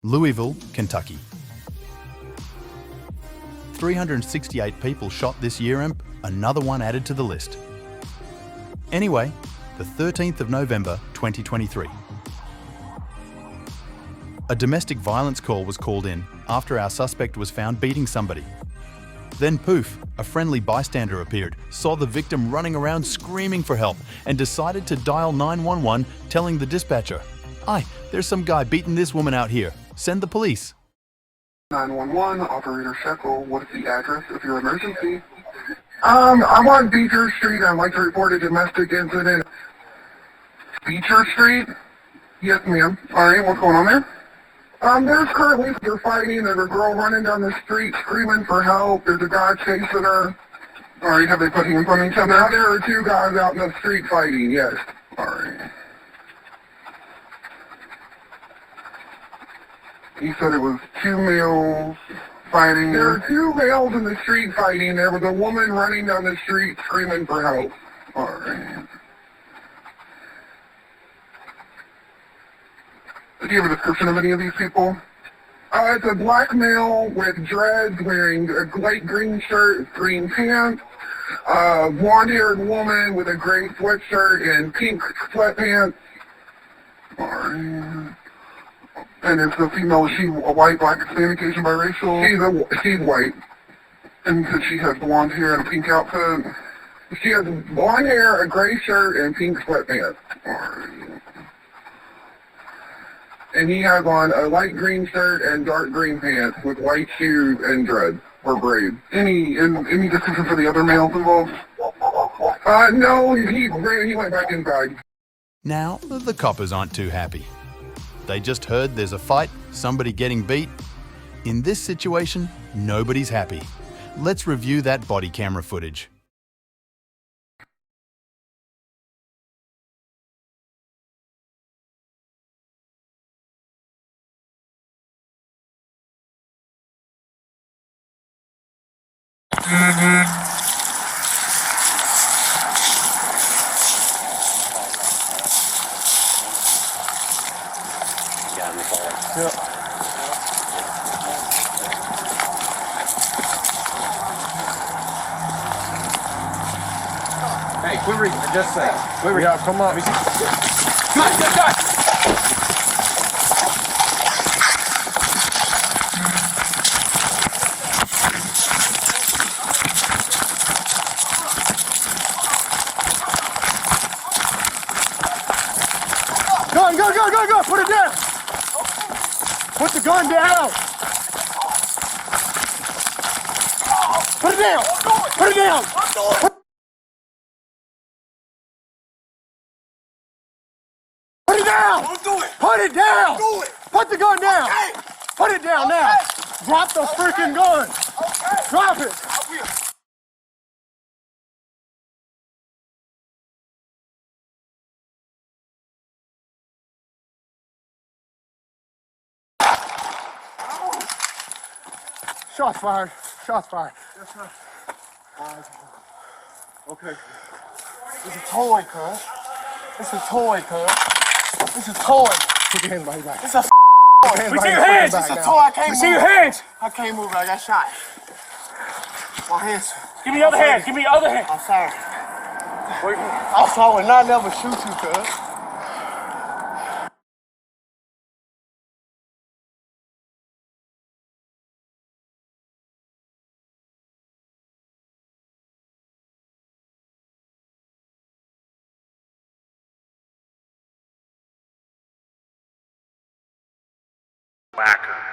Louisville, Kentucky. 368 people shot this year, and another one added to the list. Anyway, the 13th of November 2023. A domestic violence call was called in after our suspect was found beating somebody. Then poof, a friendly bystander appeared, saw the victim running around screaming for help, and decided to dial 911, telling the dispatcher, "Hi, there's some guy beating this woman out here. Send the police." 911, Operator Shekel, what is the address of your emergency? I'm on Beecher Street. I'd like to report a domestic incident. Beecher Street? Yes, ma'am. Alright, what's going on there? There's currently, they're fighting. There's a girl running down the street screaming for help. There's a guy chasing her. Alright, have they put hands on each other? Now there are two guys out in the street fighting, yes. Alright. You said it was two males fighting. There were two males in the street fighting. There was a woman running down the street screaming for help. Alright. Do you have a description of any of these people? It's a black male with dreads wearing a light green shirt, green pants. Blonde-haired woman with a gray sweatshirt and pink sweatpants. Alright. And is the female, is she a white, black, Hispanic, Asian, biracial? She's white. And so she has blonde hair and a pink outfit. She has blonde hair, a gray shirt, and pink sweatpants. Alright. And he has on a light green shirt and dark green pants with white shoes and dreads or braids. Any description for the other males involved? No, he went back inside. Now, the coppers aren't too happy. They just heard there's a fight, somebody getting beat. In this situation, nobody's happy. Let's review that body camera footage. Yep. Hey, quit reading. Just say. Quit reading. Yeah, come on. Cut. Go. Put it down. Put the gun down! Put it down! Put it down! Put it down! Put it down! Put the gun down! Put it down now! Drop the freaking gun! Drop it! Shots fired. Shots fired. Yes, sir. Okay. It's a toy, cuz. It's a toy, cuz. It's a toy. Put your hands behind your back. It's a toy. We see your hands. It's a toy. I can't move. We see your hands. I can't move. I got shot. My hands. Give me your other hand. Give me your other hand. I'm sorry. Also, I would not never shoot you, cuz. Whacker.